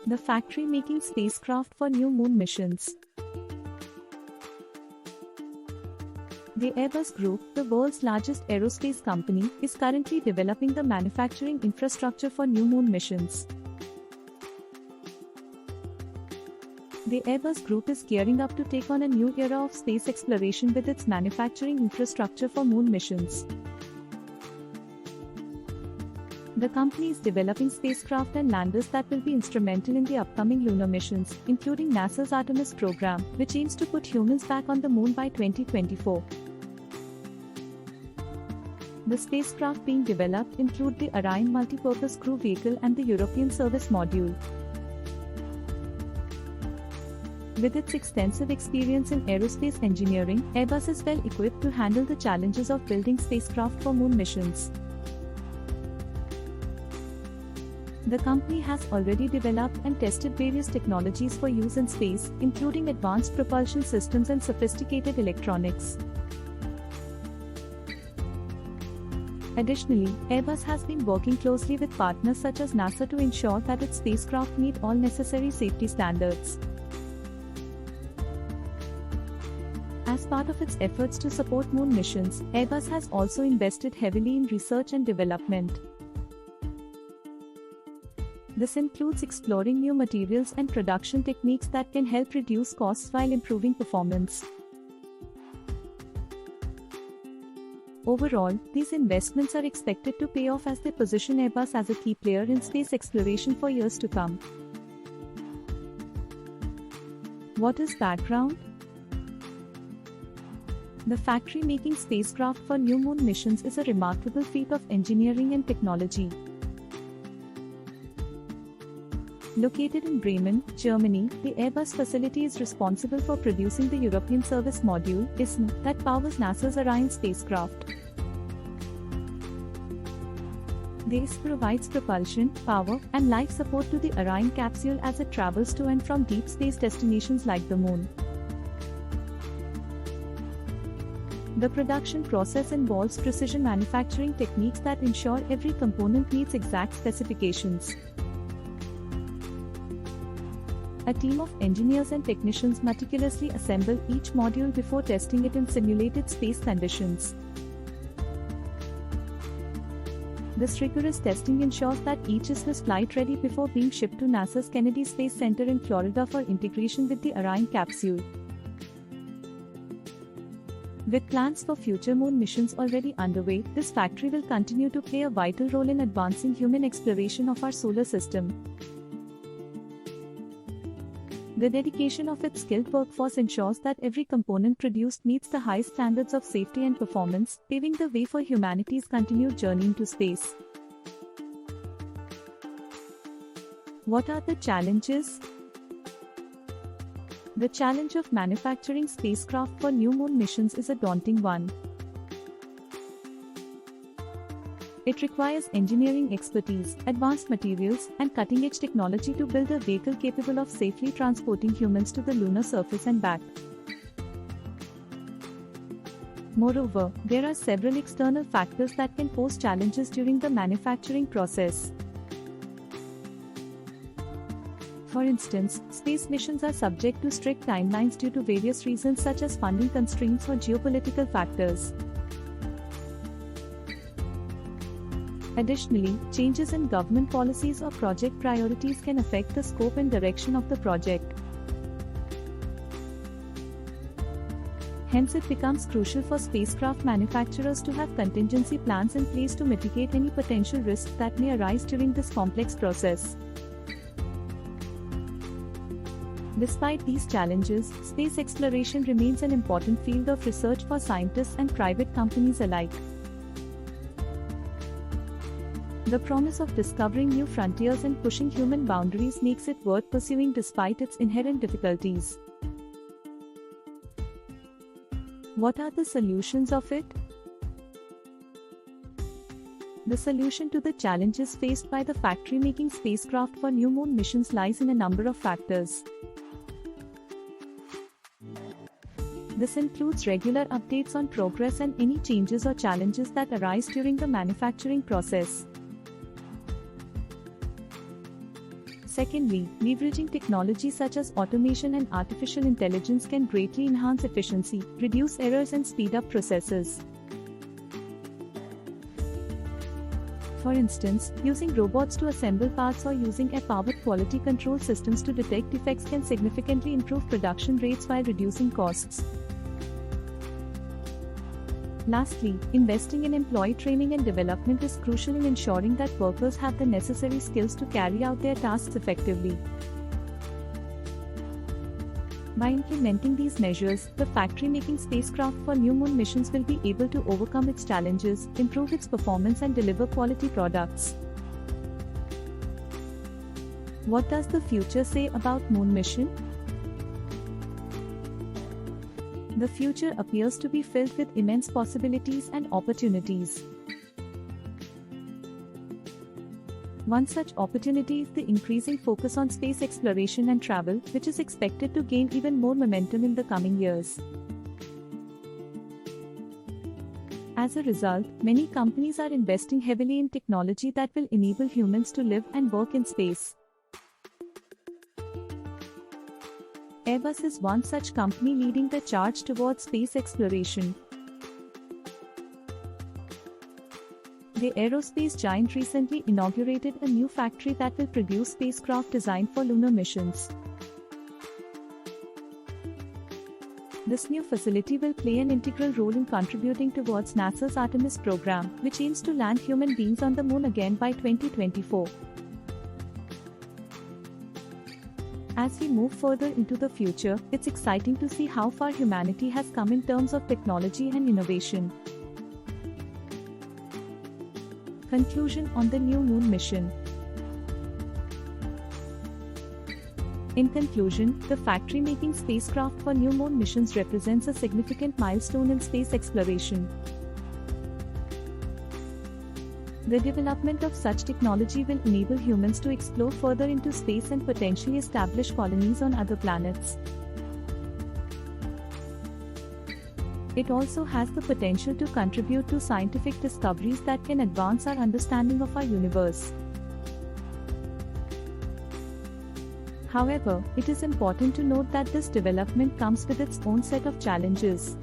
The factory making spacecraft for new moon missions. The Airbus Group, the world's largest aerospace company, is currently developing the manufacturing infrastructure for new moon missions. The Airbus Group is gearing up to take on a new era of space exploration with its manufacturing infrastructure for moon missions. The company is developing spacecraft and landers that will be instrumental in the upcoming lunar missions, including NASA's Artemis program, which aims to put humans back on the moon by 2024. The spacecraft being developed include the Orion Multipurpose Crew Vehicle and the European Service Module. With its extensive experience in aerospace engineering, Airbus is well equipped to handle the challenges of building spacecraft for moon missions. The company has already developed and tested various technologies for use in space, including advanced propulsion systems and sophisticated electronics. Additionally, Airbus has been working closely with partners such as NASA to ensure that its spacecraft meet all necessary safety standards. As part of its efforts to support moon missions, Airbus has also invested heavily in research and development. This includes exploring new materials and production techniques that can help reduce costs while improving performance. Overall, these investments are expected to pay off as they position Airbus as a key player in space exploration for years to come. What is background? The factory making spacecraft for new moon missions is a remarkable feat of engineering and technology. Located in Bremen, Germany, the Airbus facility is responsible for producing the European Service Module (ISM) that powers NASA's Orion spacecraft. The ISM provides propulsion, power, and life support to the Orion capsule as it travels to and from deep space destinations like the Moon. The production process involves precision manufacturing techniques that ensure every component meets exact specifications. A team of engineers and technicians meticulously assemble each module before testing it in simulated space conditions. This rigorous testing ensures that each is flight ready before being shipped to NASA's Kennedy Space Center in Florida for integration with the Orion capsule. With plans for future moon missions already underway, this factory will continue to play a vital role in advancing human exploration of our solar system. The dedication of its skilled workforce ensures that every component produced meets the highest standards of safety and performance, paving the way for humanity's continued journey into space. What are the challenges? The challenge of manufacturing spacecraft for new moon missions is a daunting one. It requires engineering expertise, advanced materials, and cutting-edge technology to build a vehicle capable of safely transporting humans to the lunar surface and back. Moreover, there are several external factors that can pose challenges during the manufacturing process. For instance, space missions are subject to strict timelines due to various reasons such as funding constraints or geopolitical factors. Additionally, changes in government policies or project priorities can affect the scope and direction of the project. Hence, it becomes crucial for spacecraft manufacturers to have contingency plans in place to mitigate any potential risks that may arise during this complex process. Despite these challenges, space exploration remains an important field of research for scientists and private companies alike. The promise of discovering new frontiers and pushing human boundaries makes it worth pursuing despite its inherent difficulties. What are the solutions of it? The solution to the challenges faced by the factory making spacecraft for new moon missions lies in a number of factors. This includes regular updates on progress and any changes or challenges that arise during the manufacturing process. Secondly, leveraging technology such as automation and artificial intelligence can greatly enhance efficiency, reduce errors and speed up processes. For instance, using robots to assemble parts or using AI-powered quality control systems to detect defects can significantly improve production rates while reducing costs. Lastly, investing in employee training and development is crucial in ensuring that workers have the necessary skills to carry out their tasks effectively. By implementing these measures, the factory making spacecraft for new moon missions will be able to overcome its challenges, improve its performance and deliver quality products. What does the future say about moon mission? The future appears to be filled with immense possibilities and opportunities. One such opportunity is the increasing focus on space exploration and travel, which is expected to gain even more momentum in the coming years. As a result, many companies are investing heavily in technology that will enable humans to live and work in space. Airbus is one such company leading the charge towards space exploration. The aerospace giant recently inaugurated a new factory that will produce spacecraft designed for lunar missions. This new facility will play an integral role in contributing towards NASA's Artemis program, which aims to land human beings on the moon again by 2024. As we move further into the future, it's exciting to see how far humanity has come in terms of technology and innovation. Conclusion on the new moon mission. In conclusion, the factory-making spacecraft for new moon missions represents a significant milestone in space exploration. The development of such technology will enable humans to explore further into space and potentially establish colonies on other planets. It also has the potential to contribute to scientific discoveries that can advance our understanding of our universe. However, it is important to note that this development comes with its own set of challenges.